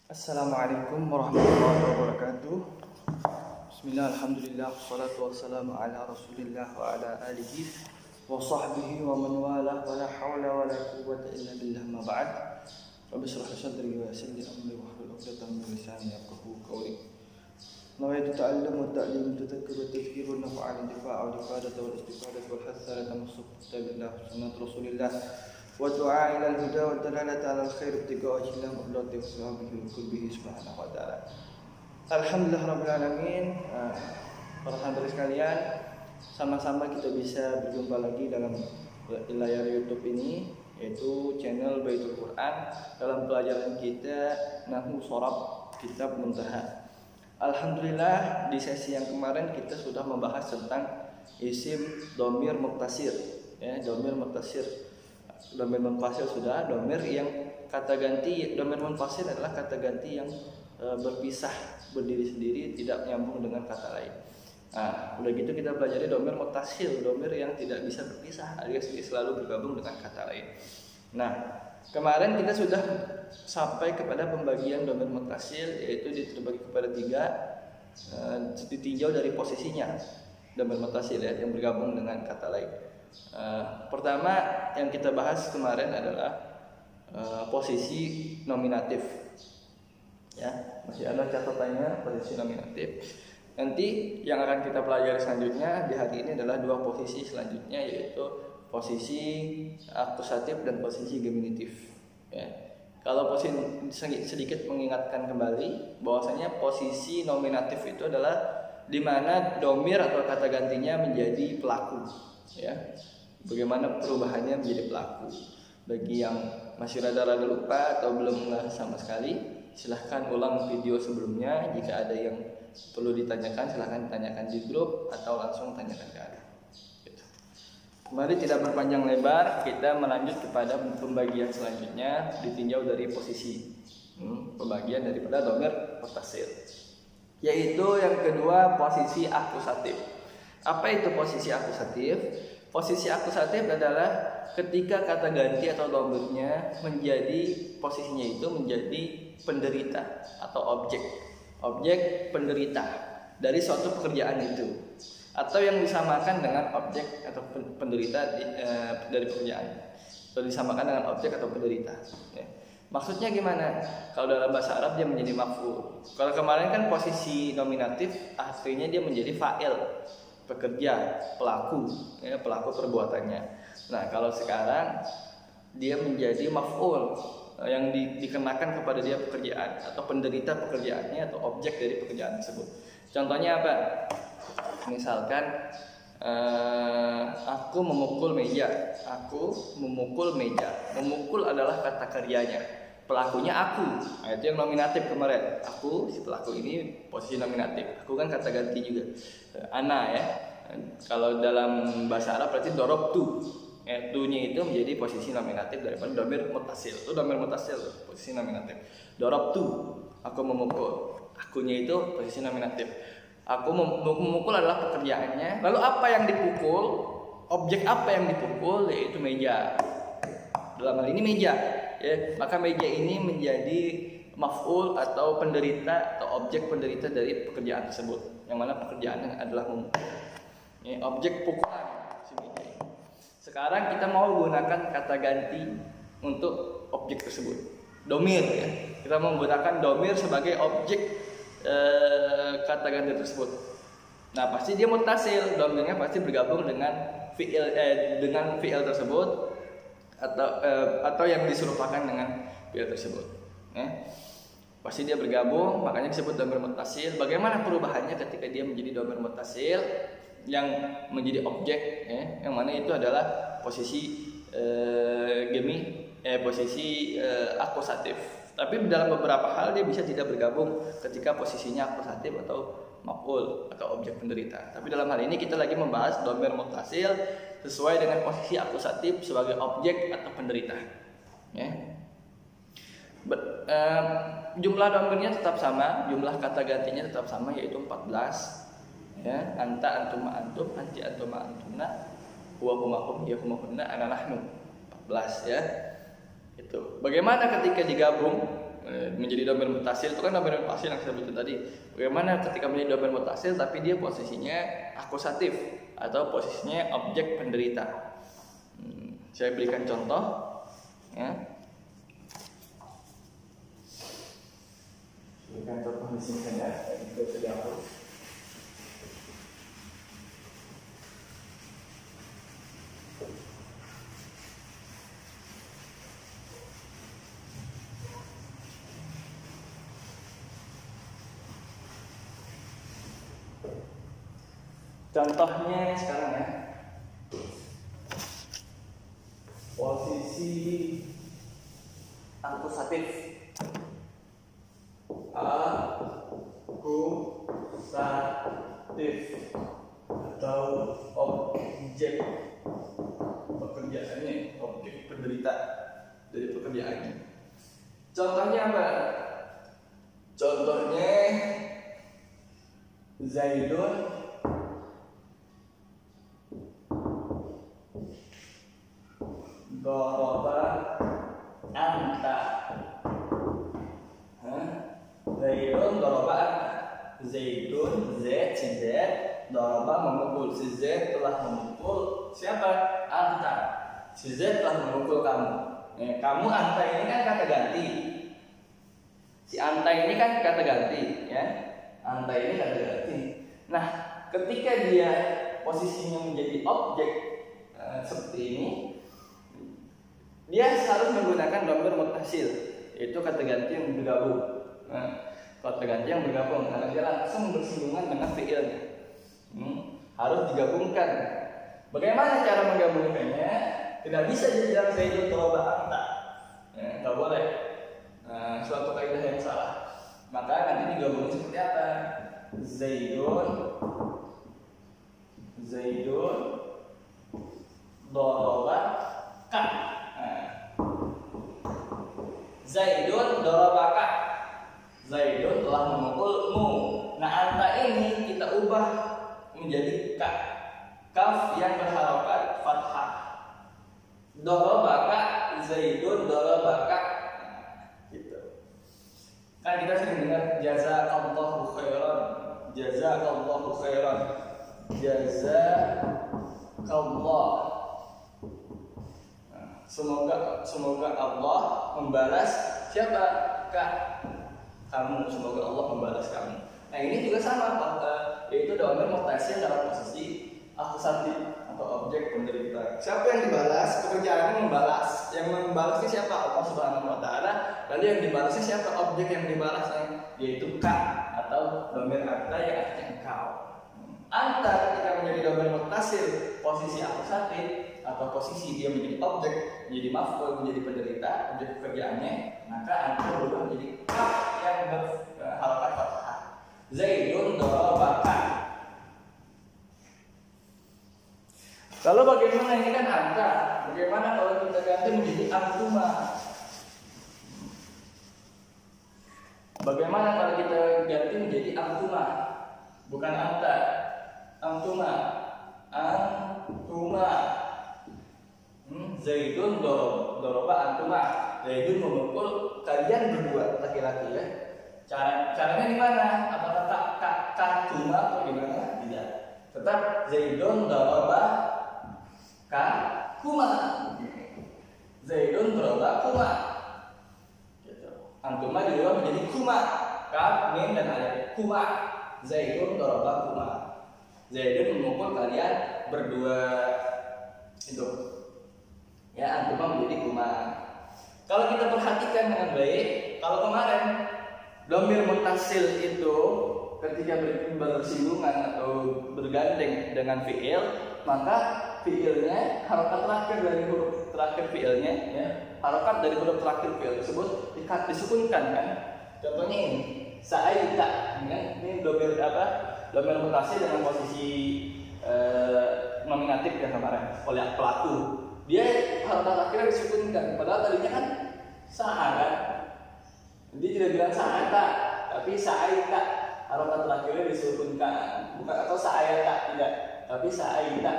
Assalamualaikum warahmatullahi wabarakatuh. Bismillah, alhamdulillah, wassalatu wassalamu ala rasulillah wa ala alihi wa sahbihi wa man wala wa la hawla wa la quwwata illa billah ma ba'd. Rabbi shrah li sadri wa yassir li amri wahlul 'uqdatam min lisani yafqahu qawli. Nawaitu ta'allum wa ta'lim tadhakkur wa tadhkir wa naf'al difa' wa ifadah wal istifadah wal hasara tamasuk kitabillah sunnat rasulillah wa du'a ila al-huda wa dalalata ala al-khair ibtigaa ila mardati wa sahabihi kulbihi subhanahu wa ta'ala. Alhamdulillah rabbil alamin. Para hadirin sekalian, sama-sama kita bisa berjumpa lagi dalam layar YouTube ini, yaitu channel Baitul Quran, dalam pelajaran kita Nahwu Shorab Kitab Muntaha. Alhamdulillah, di sesi yang kemarin kita sudah membahas tentang isim dhamir muttasir, ya, dhamir muttasir. Dhamir munfasil sudah, dhamir yang kata ganti. Dhamir munfasil adalah kata ganti yang berpisah, berdiri sendiri, tidak nyambung dengan kata lain. Nah, udah gitu kita pelajari dhamir muttasil, dhamir yang tidak bisa berpisah, alias selalu bergabung dengan kata lain. Nah, kemarin kita sudah sampai kepada pembagian dhamir muttasil, yaitu terbagi kepada tiga, ditinjau dari posisinya. Dhamir muttasil, ya, yang bergabung dengan kata lain. Pertama yang kita bahas kemarin adalah posisi nominatif, ya, masih ada catatannya posisi nominatif. Nanti yang akan kita pelajari selanjutnya di hari ini adalah dua posisi selanjutnya, yaitu posisi akusatif dan posisi geminatif, ya. Kalau posisi sedikit mengingatkan kembali bahwasanya posisi nominatif itu adalah di mana domir atau kata gantinya menjadi pelaku, ya. Bagaimana perubahannya menjadi pelaku. Bagi yang masih rada-rada lupa atau belum ngeh sama sekali, silahkan ulang video sebelumnya. Jika ada yang perlu ditanyakan, silahkan tanyakan di grup atau langsung tanyakan ke aku. Gitu. Mari tidak berpanjang lebar, kita melanjut kepada pembagian selanjutnya, ditinjau dari posisi pembagian daripada dhamir muttasil, yaitu yang kedua, posisi akusatif. Apa itu posisi akusatif? Posisi akusatif adalah ketika kata ganti atau dhamirnya menjadi posisinya itu menjadi penderita atau objek penderita dari suatu pekerjaan itu, atau yang disamakan dengan objek atau penderita dari pekerjaan, atau disamakan dengan objek atau penderita, ya. Maksudnya gimana? Kalau dalam bahasa Arab dia menjadi maf'ul. Kalau kemarin kan posisi nominatif, artinya dia menjadi fa'il, pekerja, pelaku, ya, pelaku perbuatannya. Nah, kalau sekarang dia menjadi maf'ul, yang dikenakan kepada dia pekerjaan atau penderita pekerjaannya atau objek dari pekerjaan tersebut. Contohnya apa? Misalkan aku memukul meja. Aku memukul meja. Memukul adalah kata karyanya. Pelakunya aku. Nah, itu yang nominatif kemarin. Aku, si pelaku ini posisi nominatif. Aku kan kata ganti juga. Ana, ya. Kalau dalam bahasa Arab berarti dorobtu. Ya, tu-nya itu menjadi posisi nominatif daripada dhamir muttasil. Itu dhamir muttasil, posisi nominatif. Dorobtu, aku memukul. Akunya itu posisi nominatif. Aku memukul adalah pekerjaannya. Lalu apa yang dipukul? Objek apa yang dipukul? Yaitu meja. Dalam hal ini meja, ya. Maka meja ini menjadi maf'ul atau penderita atau objek penderita dari pekerjaan tersebut. Yang mana pekerjaannya adalah memukul. Ya, objek pukulan si meja ini. Sekarang kita mau gunakan kata ganti untuk objek tersebut. Domir, ya. Kita mau menggunakan domir sebagai objek kata ganti tersebut. Nah, pasti dia muttasil, domirnya pasti bergabung dengan fi'il tersebut atau yang diserupakan dengan fi'il tersebut, ya. Pasti dia bergabung, makanya disebut dhamir muttasil. Bagaimana perubahannya ketika dia menjadi dhamir muttasil yang menjadi objek, ya, yang mana itu adalah posisi posisi akusatif. Tapi dalam beberapa hal dia bisa tidak bergabung ketika posisinya akusatif atau maf'ul atau objek penderita. Tapi dalam hal ini kita lagi membahas dhamir muttasil sesuai dengan posisi akusatif sebagai objek atau penderita, ya. Jumlah dhamirnya tetap sama, jumlah kata gantinya tetap sama, yaitu 14, ya. Anta, antuma, antum, anti, antuma, antumna, huwa, huma, hum, ya, huma, hunna, ana, nahnu. 14, ya. Itu. Bagaimana ketika digabung menjadi domir mutasil itu kan domir mutasil yang saya sebutkan tadi. Bagaimana ketika menjadi domir mutasil tapi dia posisinya akusatif atau posisinya objek penderita. Saya berikan contoh ya. Berikan contoh di sini saja. Kita sudah hapus. Contohnya sekarang ya, posisi akusatif atau objek pekerjaannya, objek penderita dari pekerjaannya. Contohnya apa? Contohnya Zaidun daraba anta. Zaidun daraba anta. Zaidun, si Z daraba memukul. Si Z telah memukul siapa? Anta. Si Z telah memukul kamu. Kamu anta ini kan kata ganti. Si anta ini kan kata ganti, ya. Anta ini kata ganti. Nah, ketika dia posisinya menjadi objek seperti ini, dia harus menggunakan domir mutasil, yaitu kata ganti yang bergabung. Kata ganti yang bergabung karena dia langsung bersinggungan dengan fiilnya. Harus digabungkan. Bagaimana cara menggabungkannya? Tidak bisa dibilang Zaidun daraba anta. Nggak boleh. Suatu kaidah yang salah. Maka nanti digabungin seperti apa? Zaidun daraba ka. Zaidun daraba ka. Zaidun telah memukulmu. Nah, anta ini kita ubah menjadi ka. Kaf yang berharokat fathah. Darabaka Zaidun darabaka. Gitu. Kan kita sering dengar jazakallahu khairan. Jazakallahu khairan. Jazakallah. Semoga Allah membalas siapa? Kak. Kamu, semoga Allah membalas kamu. Nah, ini juga sama, yaitu domir mutasil dalam posisi akusatif atau objek penderita. Siapa yang dibalas? Pekerjaannya membalas. Yang membalasnya siapa? Allah Subhanahu wa taala. Lalu yang dibalasnya siapa? Objek yang dibalasnya, yaitu ka atau domir anta yang artinya engkau. Anta ketika menjadi domir mutasil posisi akusatif atau posisi dia menjadi objek, menjadi maf'ul, menjadi penderita, objek pekerjaannya, maka anta berubah menjadi kaf yang berharakat fathah. Zaidun darabaka. Lalu bagaimana ini kan anta? Bagaimana kalau kita ganti menjadi antuma? Bagaimana kalau kita ganti menjadi antuma? Bukan anta. Antuma. Zaidun daraba antuma. Zaidun memukul kalian berdua laki-laki ya. Caranya gimana? Apakah kantuma atau gimana? Tidak. Tetap Zaidun daraba kuma. Zaidun daraba kuma. Gitu. Antuma dirubah menjadi kuma. Kaf, mim dan alif. Kuma. Zaidun daraba kuma. Zaidun memukul kalian berdua. Itu. Ya, antuma menjadi kuma. Kalau kita perhatikan dengan baik, kalau kemarin domir mutasil itu ketika bersinggungan atau bergandeng dengan fiil, maka fiilnya harokat terakhir dari huruf terakhir fiilnya, ya, harokat dari huruf terakhir fiil tersebut disukunkan kan. Contohnya ini, sa'aita, ya, ini domir apa? Domir mutasil dengan posisi nominatif yang kemarin oleh pelaku. Dia harokat akhirnya disukunkan, padahal tadinya kan sa'a kan. Dia tidak bilang sa'ata, tapi sa'aita. Harokat terakhirnya disukunkan, bukan atau sa'ayata, tidak, tapi sa'aita.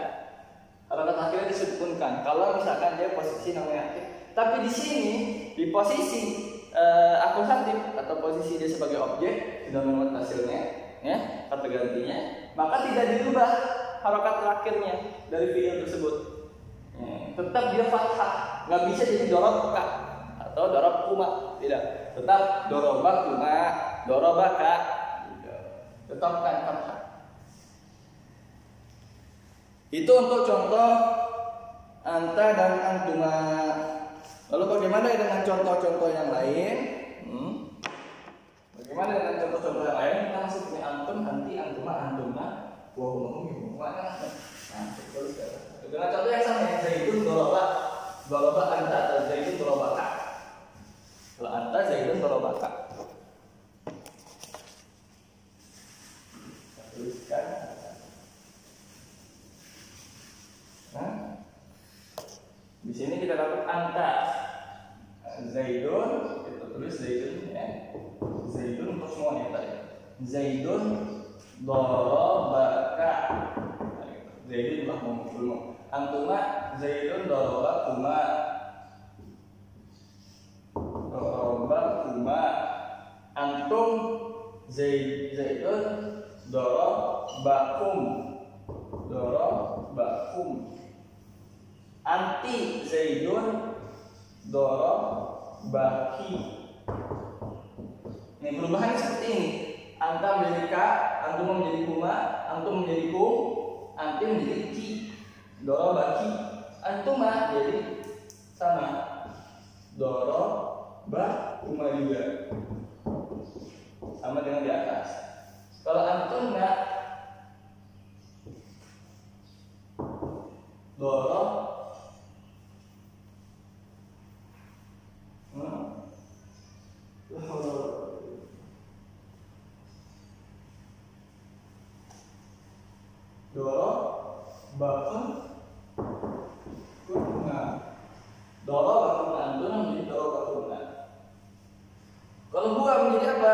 Harokat terakhirnya disukunkan. Kalau misalkan dia posisi nominatif, tapi di sini di posisi akusatif atau posisi dia sebagai objek di domain mutasilnya, ya, kata gantinya, maka tidak dirubah harokat terakhirnya dari fiil tersebut. Tetap dia fathah, nggak bisa jadi dorobka atau dorobkuma, tidak. Tetap dorobakuma, dorobaka, tetapkan fathah. Itu untuk contoh anta dan antuma. Lalu bagaimana dengan contoh-contoh yang lain? Bagaimana dengan contoh-contoh yang lain? Kita masih punya antum, anti, antuma, antuma, nah, terus dengan contoh yang sama, yang zaidun doroba anta, atau zaidun dorobaka. Kalau anta, zaidun dorobaka. Kita tuliskan. Nah, di sini kita dapat anta, zaidun, kita tulis zaidun, ya. Zaidun untuk semuanya tadi. Zaidun dorobaka. Zaidun lah mengulung. Antuma zaidun dorobakuma. Dorobakuma. Antum zaidun dorobakum. Dorobakum. Anti zaidun dorobaki. Ini perubahannya seperti ini. Anta menjadi ka, antum menjadi kuma, antum menjadi kum, anti menjadi ki. Dorobaki. Antuma jadi sama. Dorobakuma juga. Sama dengan di atas. Kalau antum enggak, dorob bakun kunna. Doro bakun antun menjadi doro bakunna. Kalau huwa menjadi apa?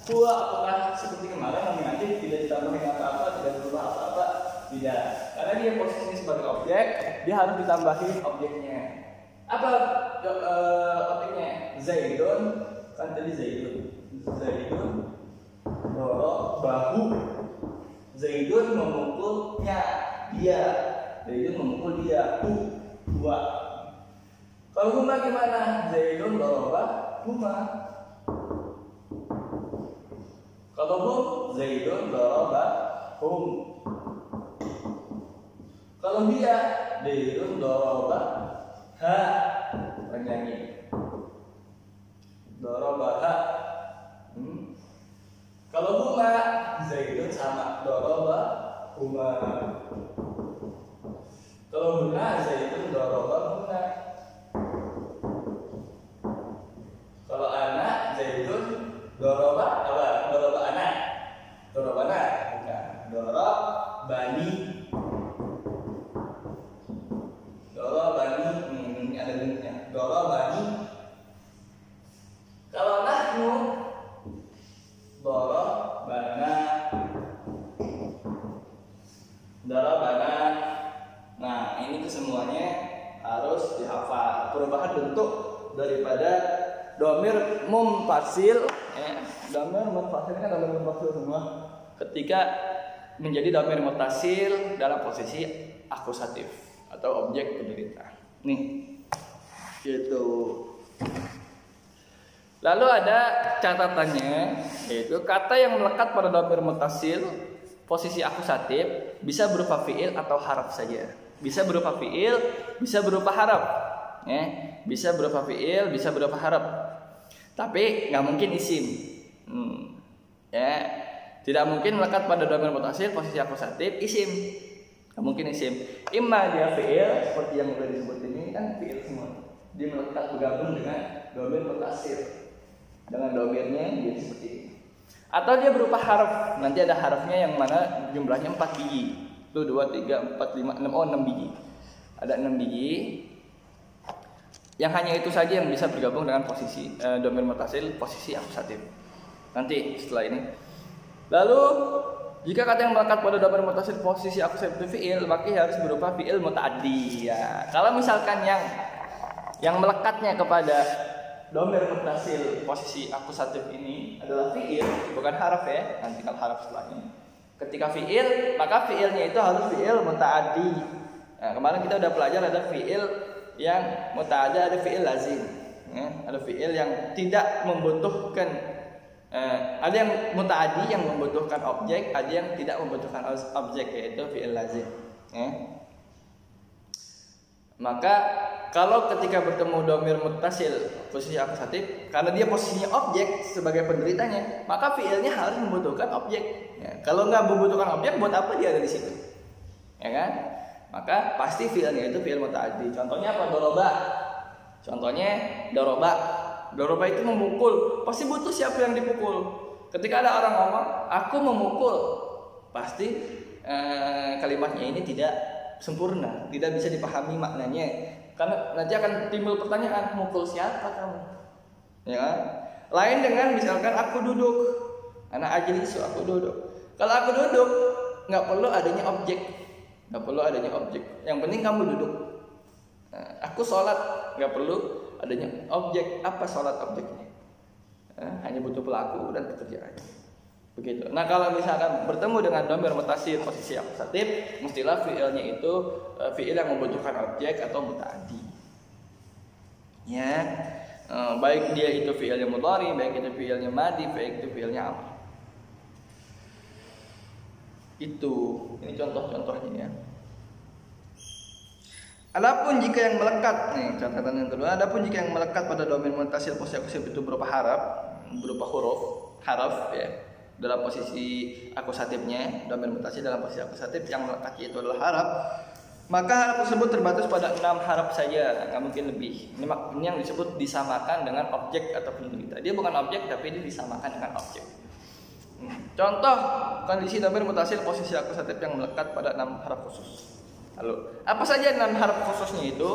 Huwa apakah seperti kemarin nominatif, tidak ditambahin apa-apa, tidak berubah apa-apa? Tidak. Karena dia posisinya sebagai objek, dia harus ditambahin objeknya. Apa objeknya? Zaidun, kan tadi zaidun. Zaidun doro bahu. Zaidun memukulnya dia. Zaidun memukul dia. Dua. Kalau huma gimana? Zaidun doroba huma. Kalau hum, Zaidun doroba hum. Kalau dia, Zaidun doroba ha. Penyanyi. Doroba ha. Kalau huma, Zaidun sama doroba huma. Kalau huna, Zaidun doroba huna. Kalau anak, Zaidun doroba apa? Doroba anak. Doroba anak, bukan. Dorob bani. Dorob bani. Ini ada bentuknya. Dorob bani. Kalau nahnu, dorobana. Dorobana. Nah, ini tuh semuanya harus dihafal. Perubahan bentuk daripada domir munfasil, domir munfasil kan domir munfasil semua. Ketika menjadi domir mutasil dalam posisi akusatif atau objek pemerintah. Nih, gitu. Lalu ada catatannya, yaitu kata yang melekat pada domir mutasil posisi akusatif bisa berupa fiil atau haraf saja. Bisa berupa fiil, bisa berupa haraf. Bisa berupa fiil, bisa berupa haraf. Tapi nggak mungkin isim. Tidak mungkin melekat pada domir mutasil posisi akusatif isim. Nggak mungkin isim. Imma dia fiil seperti yang sudah disebut ini kan fiil semua. Dia melekat bergabung dengan domir mutasil. Dengan domirnya jadi seperti ini. Atau dia berupa harf. Nanti ada harfnya yang mana jumlahnya 4 biji. Itu 2, 3, 4, 5, 6. Oh, 6 biji. Ada 6 biji. Yang hanya itu saja yang bisa bergabung dengan posisi domir mutasil posisi akusatif. Nanti setelah ini. Lalu jika kata yang melekat pada domir mutasil posisi akusatif fiil, maka harus berupa fiil mutaaddi. Ya. Kalau misalkan yang melekatnya kepada domir muttasil posisi akusatif ini adalah fiil, bukan haraf ya. Nanti kalau haraf setelahnya. Ketika fiil, maka fiilnya itu harus fiil muta'addi. Nah, kemarin kita udah belajar ada fiil yang muta'addi, ada fiil lazim. Ada fiil yang tidak membutuhkan, ada yang muta'addi yang membutuhkan objek, ada yang tidak membutuhkan objek, yaitu fiil lazim. Maka kalau ketika bertemu domir muttasil posisi akusatif, karena dia posisinya objek sebagai penderitanya, maka fiilnya harus membutuhkan objek. Ya, kalau nggak membutuhkan objek, buat apa dia ada di situ? Ya kan? Maka pasti fiilnya itu fiil muta'addi. Contohnya apa? Doroba. Contohnya doroba. Doroba itu memukul. Pasti butuh siapa yang dipukul. Ketika ada orang ngomong, aku memukul, pasti kalimatnya ini tidak sempurna, tidak bisa dipahami maknanya. Karena nanti akan timbul pertanyaan, mukul siapa kamu? Ya kan? Lain dengan misalkan aku duduk, anak ajlisu, aku duduk. Kalau aku duduk, nggak perlu adanya objek, nggak perlu adanya objek. Yang penting kamu duduk. Aku sholat, nggak perlu adanya objek. Apa sholat objeknya? Hanya butuh pelaku dan pekerjaan. Begitu. Nah, kalau misalkan bertemu dengan domir muttasil posisi akusatif, mestilah fiilnya itu fiil yang membutuhkan objek atau muta'addi. Ya, baik dia itu fiilnya mudhari, baik itu fiilnya madi, baik itu fiilnya amr. Itu, ini contoh-contohnya ya. Adapun jika yang melekat, nih catatan yang kedua, adapun jika yang melekat pada domir muttasil posisi akusatif itu berupa huruf, haraf ya. Dalam posisi akusatifnya, domir muttasil dalam posisi akusatif yang melekat itu adalah haraf, maka haraf tersebut terbatas pada 6 haraf saja, nggak mungkin lebih. Ini yang disebut disamakan dengan objek atau penderita. Dia bukan objek, tapi dia disamakan dengan objek. Contoh kondisi domir muttasil posisi akusatif yang melekat pada 6 haraf khusus. Lalu, apa saja 6 haraf khususnya itu?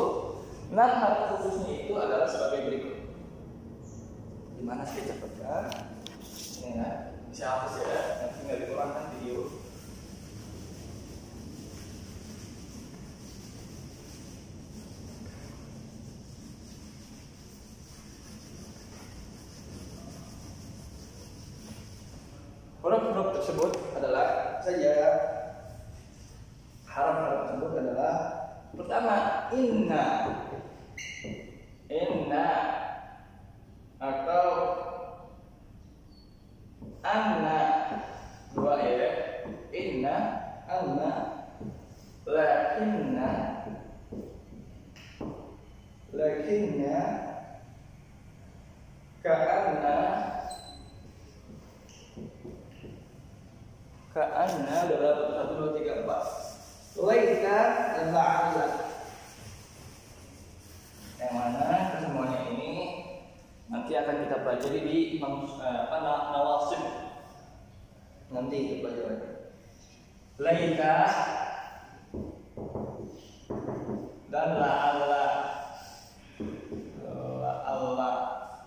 6 haraf khususnya itu adalah sebagai berikut. Gimana sih cepatnya? Ini ya. Bisa hapus ya, nanti nggak dikurangkan video. Huruf-huruf tersebut adalah saja haraf-haraf tersebut adalah pertama inna atau anna, dua ya, inna, anna, lakinna, ka'anna, berapa? 1, 2, 3, 4. Laita dan la'alla. Yang mana semuanya ini nanti akan kita pelajari di nawasib. Nanti kita pelajari. Laita dan la'alla.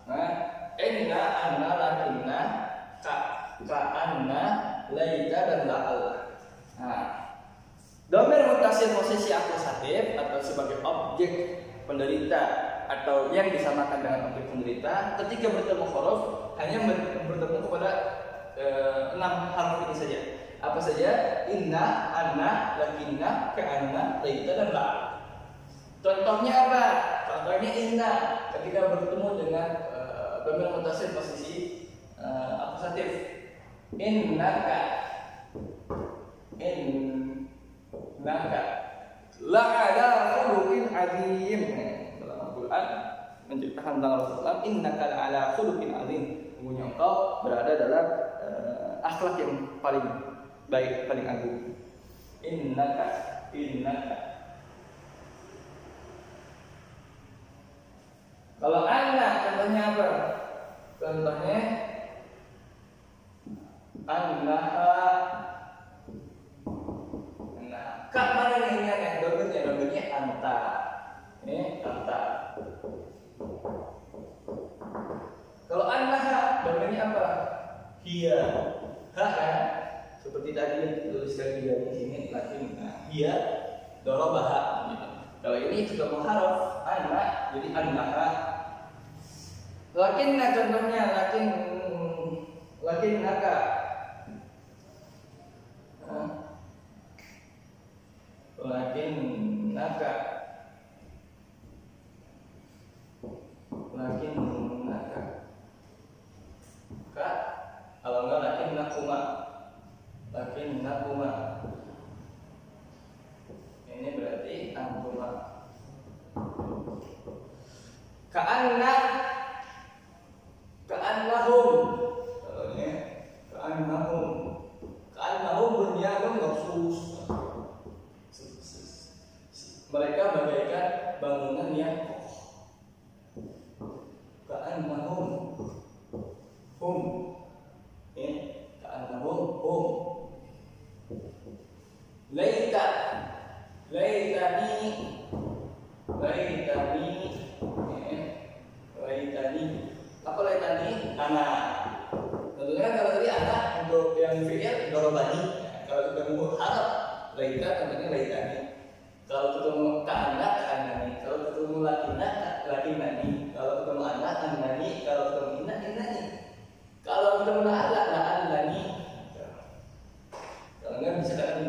Nah, inna, anna, lakinna, ka'anna, laita dan la'alla. Nah, domir muttasil posisi akusatif atau sebagai objek penderita atau yang disamakan dengan objek penderita ketika bertemu huruf hanya bertemu kepada 6 haruf ini saja. Apa saja? Inna, anna, lakinna, ka'anna, laita dan la'alla. Contohnya apa? Contohnya inna ketika bertemu dengan domir muttasil posisi akusatif. Innaka la'ala khuluqin azim. Dalam Al-Quran menceritakan tentang Rasulullah, innaka la'ala khuluqin azim. Sungguhnya engkau berada dalam akhlak yang paling baik, paling agung. Innaka. Kalau anak contohnya apa? Contohnya annaha. Kak mana yang ingat yang domirnya anta. Ini anta. Kalau annaha domirnya apa? Hiya. Ha kan? Seperti tadi yang dituliskan di sini lakin hiya dorobaha gitu. Kalau ini sudah mengharaf anna jadi annaha. Lakinna contohnya lakinnaka. Lakinnaka. Ka, kalau enggak lakinnakuma. Ini berarti antuma. Ka'annahum bunyanun marsus. Mereka bagaikan bangunan yang ka'annahum hum. Ka'annahum hum. Laitani. Apa laitani? Anak. Tentunya kalau tadi anak untuk yang fi'il dorobani. Kalau ketemu harap laita tentunya laitani. Kalau ketemu ka'anna ka'annani. Kalau ketemu lakinani. Kalau ketemu anak annani. Kalau ketemu innani. Kalau ketemu la'allani. Kalau enggak bisa kan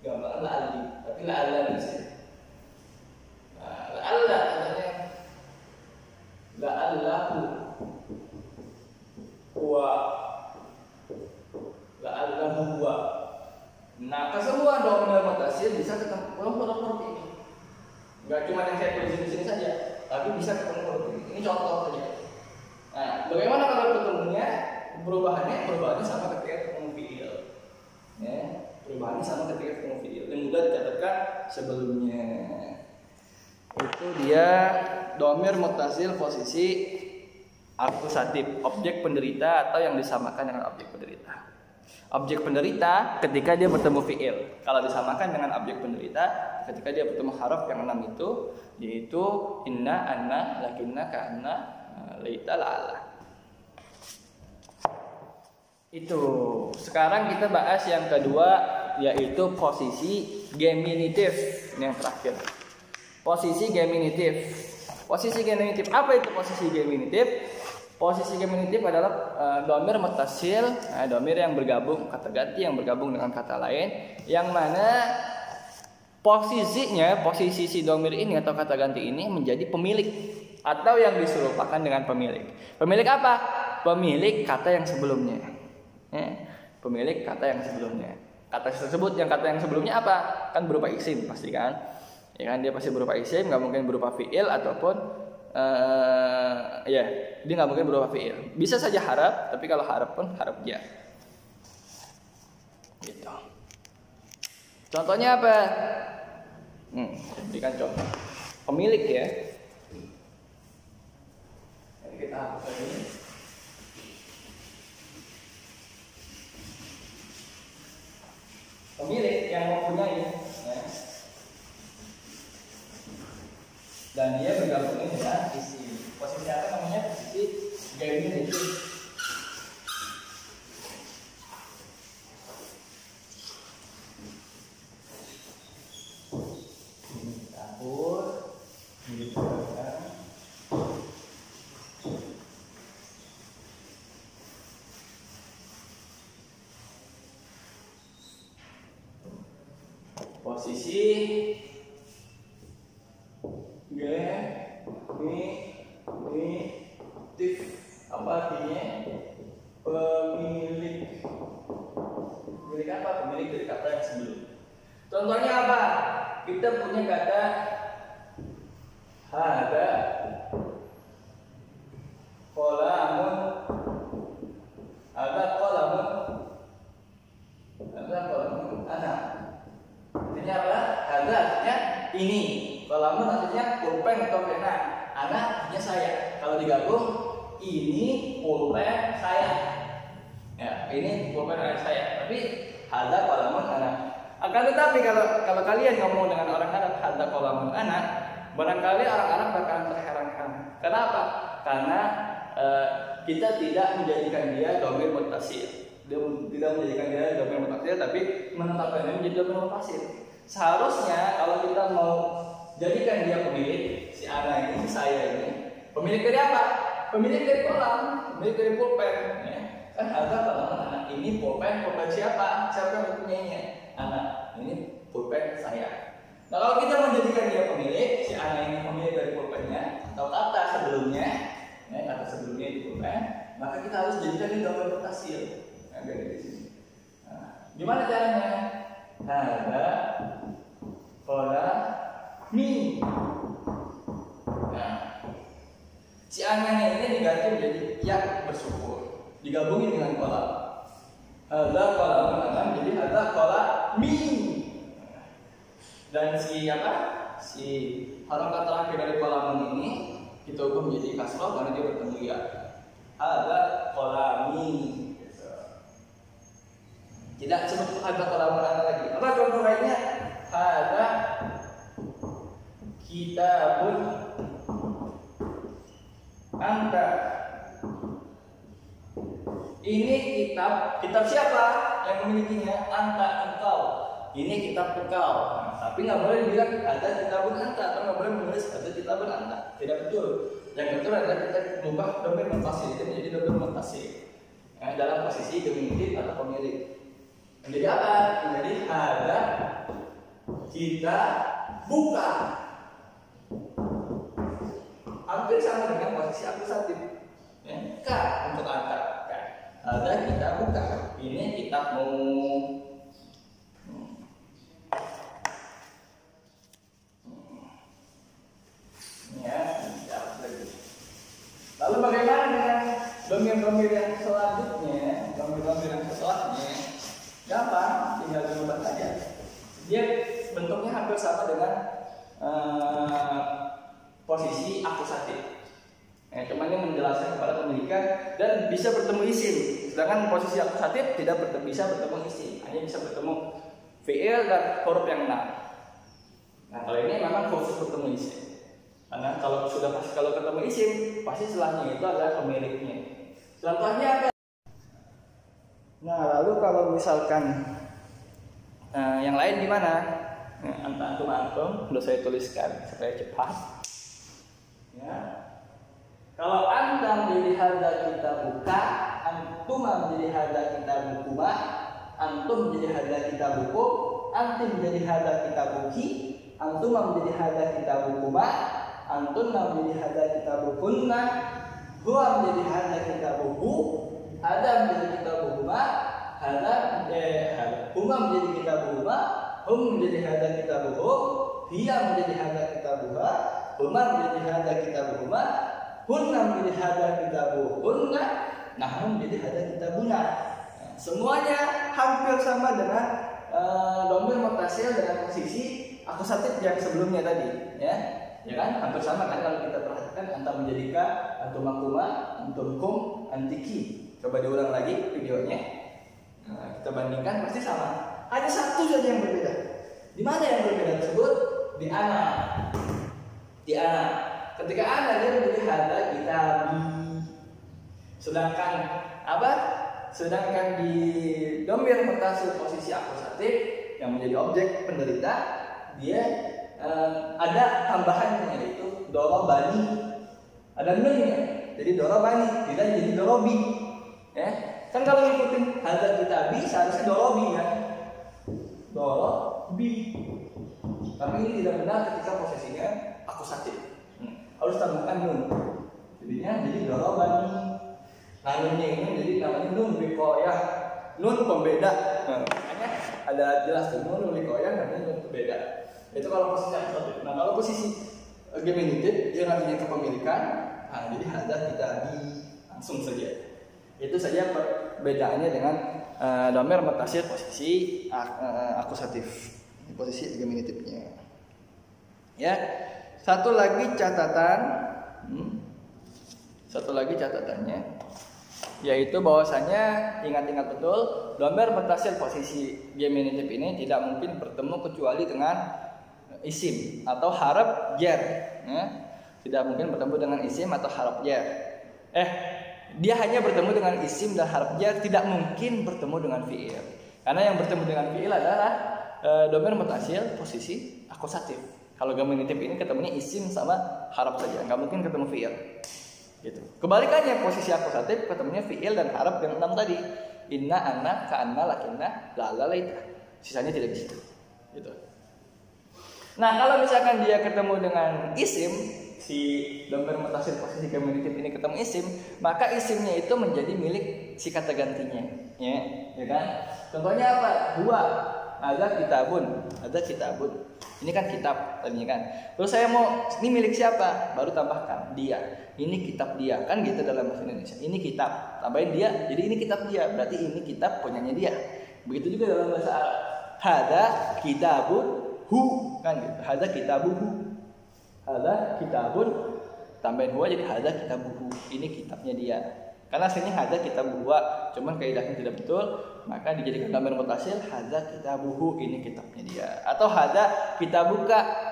gampang la'alli. Tapi la'alla bisa. La'alla katanya la'allahu huwa. Nah, kesemua domir mutasil bisa ketemu huruf ini. Enggak cuma yang saya tulis di sini saja, tapi bisa ketemu huruf ini. Ini contoh saja. Nah, bagaimana kalau ketemunya? Perubahannya sama ketika ketemu fi'il. Ya, perubahannya sama ketika ketemu fi'il. Yang mudah dicatatkan sebelumnya. Itu dia domir mutasil posisi akusatif, objek penderita atau yang disamakan dengan objek penderita. Objek penderita ketika dia bertemu fi'il. Kalau disamakan dengan objek penderita ketika dia bertemu haraf yang 6 itu, yaitu inna, anna, lakinna, ka'anna, laita, la'alla. Itu. Sekarang kita bahas yang kedua, yaitu posisi geminitif. Ini yang terakhir. Posisi geminitif. Apa itu posisi geminitif? Posisi geminitif adalah domir mutasil, domir yang bergabung, kata ganti yang bergabung dengan kata lain, yang mana posisi si domir ini atau kata ganti ini menjadi pemilik atau yang diserupakan dengan pemilik. Pemilik apa? Pemilik kata yang sebelumnya. Pemilik kata yang sebelumnya. Kata tersebut, kata yang sebelumnya apa? Kan berupa isim pasti kan? Ya kan, dia pasti berupa isim, nggak mungkin berupa fi'il ataupun dia nggak mungkin berupa fi'il. Bisa saja harap, tapi kalau harap pun harap jar. Gitu. Contohnya apa? Berikan contoh. Pemilik ya. Jadi kita hapus ini. Pemilik yang mempunyai. Ya. Dan dia bergabung dengan isim. Posisi apa namanya? Posisi geminitif. Campur, dibuatkan. Posisi geminitif apa artinya? Pemilik. Pemilik apa? Pemilik dari kata yang sebelum. Contohnya apa? Kita punya kata hada qalamun. Anak. Artinya apa? Hada artinya ini. Qalamun artinya pulpen atau pena. Anak artinya saya. Kalau digabung, ini pulpen saya. Ya, ini pulpen saya. Tapi hada qalamun anak. Akan tetapi kalau kalian ngomong dengan orang Arab hada qalamun anak, barangkali orang Arab bakalan terheran-heran. Kenapa? Karena kita tidak menjadikan dia domir muttasil. Dia tidak menjadikan dia domir muttasil, tapi menetapkannya menjadi domir muttasil. Seharusnya kalau kita mau jadikan dia pemilik, si anak ini, si saya ini, pemilik dari apa? Pemilik dari kolam, pemilik dari pulpen. Ya. Kan ada kolam anak ini pulpen siapa? Siapa yang mempunyainya? Anak. Ini pulpen saya. Nah kalau kita menjadikan dia pemilik, si anak ini pemilik dari pulpennya atau kata sebelumnya, ya, kata sebelumnya di pulpen, maka kita harus jadikan ini domain mutasil. Nah, dari sini. Nah, gimana caranya? Ada kola mi. Nah, si anaknya ini diganti menjadi ya bersyukur, digabungin dengan kolam. Ada kolam anak jadi ada kola mi. Dan si harokat terakhir dari kolam ini kita ubah menjadi kasroh karena dia bertemu ya. Ada kolami. Tidak sebut ada kolam lagi. Apa contoh lainnya? Ada kitabun anta. Ini kitab siapa yang memilikinya? Anta, engkau. Ini kitab engkau. Tapi nggak boleh bilang ada kitabun anta, atau nggak boleh menulis ada kitabun anta. Tidak betul. Yang betul adalah kita mengubah domir mutasil itu menjadi domir mutasil dalam posisi geminitif atau pemilik. Menjadi apa? Menjadi ada kita buka. Hampir sama dengan posisi akusatif. K untuk anta. Ada kita buka. Ini kitabmu. Lalu bagaimana dengan domir-domir yang selanjutnya? Domir-domir yang setelahnya gampang, tinggal diubah saja. Dia bentuknya hampir sama dengan posisi akusatif. Cuman ini menjelaskan kepada pemilikan dan bisa bertemu isim. Sedangkan posisi akusatif tidak bisa bertemu isim, hanya bisa bertemu fi'il dan huruf yang enam. Nah kalau ini memang khusus bertemu isim. Karena kalau ketemu isim, pasti setelahnya itu adalah pemiliknya. Contohnya apa? Nah, lalu kalau misalkan yang lain gimana? Antum, sudah saya tuliskan supaya cepat. Ya. Kalau anta menjadi hadza kita buka, antum menjadi hadza kita bukuma, antum menjadi hadza kita buku, antum menjadi hadza kita buki, antum menjadi hadza kita bukuma. Antun menjadi hadza kitabukunna, huwa menjadi hadza kitabuhu, hadza menjadi kitabuhuma, huma menjadi kitabuhuma, hum menjadi hadza kitabuhu, hiya menjadi hadza kitabuha, huma menjadi hadza kitabuhuma, hunna menjadi hadza kitabuhunna, nahnu menjadi hadza kitabuna. Semuanya hampir sama dengan domir mutasil dengan posisi akusatif yang sebelumnya tadi, ya. Ya kan, hampir sama kan kalau kita perhatikan anta menjadi ka, antum makuma, antum kum, antiki. Coba diulang lagi videonya. Nah, kita bandingkan pasti sama. Ada satu saja yang berbeda. Di mana yang berbeda tersebut? Di ana. Di ana. Ketika ana dia menjadi hadza kitabi. Sedangkan apa? Sedangkan di domir mutasil posisi akusatif yang menjadi objek penderita, dia ada tambahannya yaitu dorobani, ada nunnya, jadi dorobani tidak jadi dorobi, ya kan kalau ngikutin hadza kitabi seharusnya dorobi kan, dorobi, tapi ini tidak benar ketika posisinya akusatif, harus tambahkan nun, jadinya jadi dorobani. Nah nunnya ini jadi namanya nun wikoyah, nun pembeda, makanya ada jelas tuh nun wikoyah namanya nun pembeda. Itu kalau posisi akusatif. Nah kalau posisi geminitif dia artinya kepemilikan, nah jadi hadza kitabi langsung saja. Itu saja perbedaannya dengan domir mutasil posisi akusatif, posisi geminitifnya. Ya, satu lagi catatannya, yaitu bahwasanya ingat-ingat betul domir mutasil posisi geminitif ini tidak mungkin bertemu kecuali dengan isim atau harap jar, ya. Tidak mungkin bertemu dengan isim atau harap jar. Dia hanya bertemu dengan isim dan harap jar, tidak mungkin bertemu dengan fiil. Karena yang bertemu dengan fiil adalah domir mutasil posisi akusatif. Kalau geminitif ini ketemunya isim sama harap saja, nggak mungkin ketemu fiil. Gitu. Kebalikannya posisi akusatif ketemunya fiil dan harap yang 6 tadi. Inna, anna, ka'anna, lakinna, la'alla, laita. Sisanya tidak bisa. Gitu. Nah, kalau misalkan dia ketemu dengan isim, si dhamir mutasil posisi geminitif ini ketemu isim, maka isimnya itu menjadi milik si kata gantinya, ya kan? Contohnya apa? Huwa, ada kitabun, ada kitabun. Ini kan kitab tadinya kan. Terus saya mau, ini milik siapa? Baru tambahkan dia. Ini kitab dia, kan gitu dalam bahasa Indonesia. Ini kitab, tambahin dia, jadi ini kitab dia. Berarti ini kitab punyanya dia. Begitu juga dalam bahasa Arab. Hada kitabun hu, kan gitu. Hada kitabuhu. Hada kitabun, tambahin huwa jadi hada kitabuhu. Ini kitabnya dia. Karena aslinya hada kitabuhu, cuman kaidahnya tidak betul, maka dijadikan dhamir mutasil hada kitabuhu, ini kitabnya dia. Atau hada kitabuka.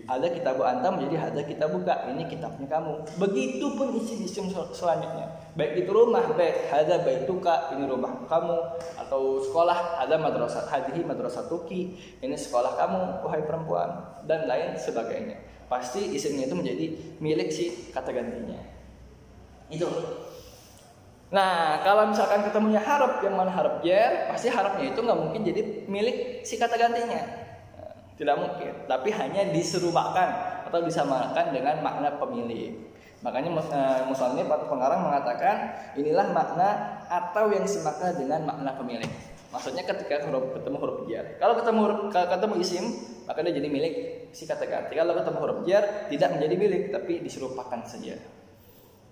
Ada kitabu anta menjadi hada kitabuka, ini kitabnya kamu. Begitupun isim-isim selanjutnya. Baik itu rumah, baik hada baituka, ini rumah kamu. Atau sekolah, hada madrasah hadihi madrasatuki, ini sekolah kamu wahai perempuan, dan lain sebagainya. Pasti isimnya itu menjadi milik si kata gantinya. Itu. Nah, kalau misalkan ketemunya harap, yang mana harap jar, pasti harapnya itu nggak mungkin jadi milik si kata gantinya. Tidak mungkin, tapi hanya diserupakan atau disamakan dengan makna pemilik. Makanya musannif atau pengarang mengatakan inilah makna atau yang semakna dengan makna pemilik. Maksudnya ketika ketemu huruf jar. Kalau ketemu isim, maka dia jadi milik si kata ganti. Kalau ketemu huruf jar, tidak menjadi milik, tapi diserupakan saja.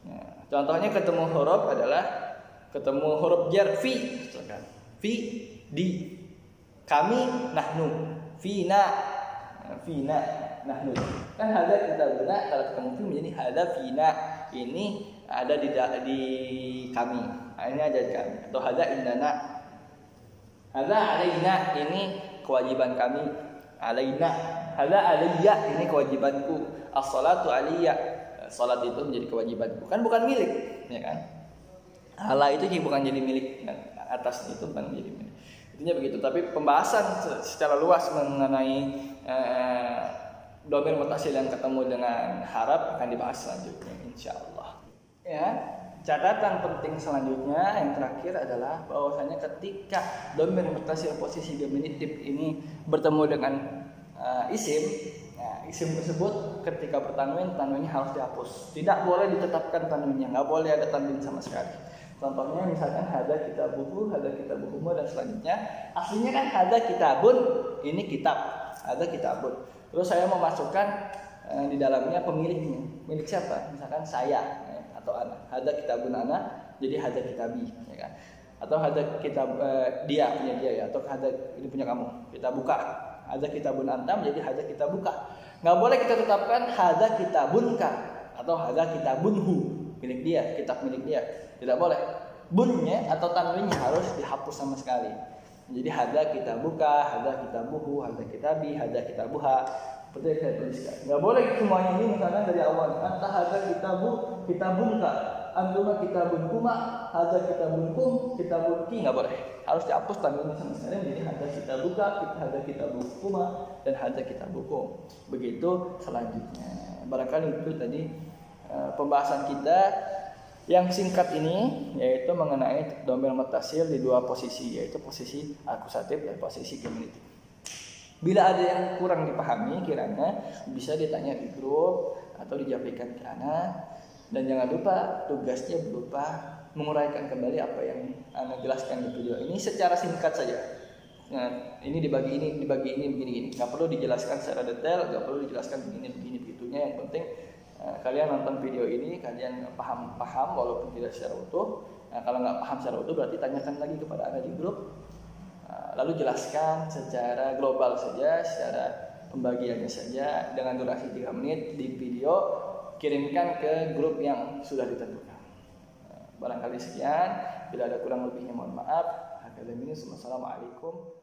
Nah, contohnya ketemu huruf adalah ketemu huruf jar fi, misalkan. Fi, di, kami, nahnu. Fina nahnu. Kan hada kita guna kalau ketemu fi menjadi hada fina. Ini ada di kami. Ini ada di kami. Atau hada indana. Hada alaina, ini kewajiban kami. Alaina. Hada alayya, ini kewajibanku. As-salatu aliyya. Salat itu menjadi kewajibanku. Kan bukan milik, ya kan? Hala itu bukan jadi milik, atas itu bukan menjadi milik. Intinya begitu, tapi pembahasan secara luas mengenai dhamir mutasil yang ketemu dengan harap akan dibahas selanjutnya insyaallah. Ya, catatan penting selanjutnya yang terakhir adalah bahwasanya ketika dhamir mutasil posisi geminitif ini bertemu dengan isim, nah, isim tersebut ketika bertanwin, tanwinnya harus dihapus. Tidak boleh ditetapkan tanwinnya, nggak boleh ada tanwin sama sekali. Contohnya misalkan hada kitabuhu, hada kitabuhuma, dan selanjutnya. Aslinya kan hada kitabun, ini kitab. Hada kitabun. Terus saya mau masukkan di dalamnya pemiliknya. Milik siapa? Misalkan saya atau anak. Hada kitabun anak, jadi hada kitabi, ya kan? Atau hada kitab dia punya dia ya, atau hada ini punya kamu. Kita buka. Hada kitabun anta menjadi hada kita buka. Nggak boleh kita tetapkan hada kitabunka atau hada kitabunhu, milik dia, kitab milik dia. Tidak boleh. Bunnya atau tanwinnya harus dihapus sama sekali. Jadi hada kita buka, hada kita buhu, hada kita bi, hada kita buha. Seperti yang saya tuliskan. Nggak boleh semuanya ini misalkan dari awal. Anta hada kita bu, kita bunka. Antuma kita bunkuma, hada kita bunkum, kita bunki. Nggak boleh. Harus dihapus tanwinnya sama sekali. Jadi hada kita buka, hada kita bunkuma, dan hada kita bukum. Begitu selanjutnya. Barangkali itu tadi pembahasan kita yang singkat ini, yaitu mengenai dhamir mutasil di dua posisi, yaitu posisi akusatif dan posisi geminitif. Bila ada yang kurang dipahami, kiranya bisa ditanya di grup atau dijawabkan ke Ana. Dan jangan lupa tugasnya berupa menguraikan kembali apa yang Ana jelaskan di video ini secara singkat saja. Nah, ini dibagi ini, begini. Nggak perlu dijelaskan secara detail, nggak perlu dijelaskan begini begitunya. Yang penting kalian nonton video ini, kalian paham walaupun tidak secara utuh. Nah, kalau nggak paham secara utuh berarti tanyakan lagi kepada Ana di grup. Lalu jelaskan secara global saja, secara pembagiannya saja dengan durasi 3 menit di video, kirimkan ke grup yang sudah ditentukan. Barangkali sekian, bila ada kurang lebihnya mohon maaf. Assalamualaikum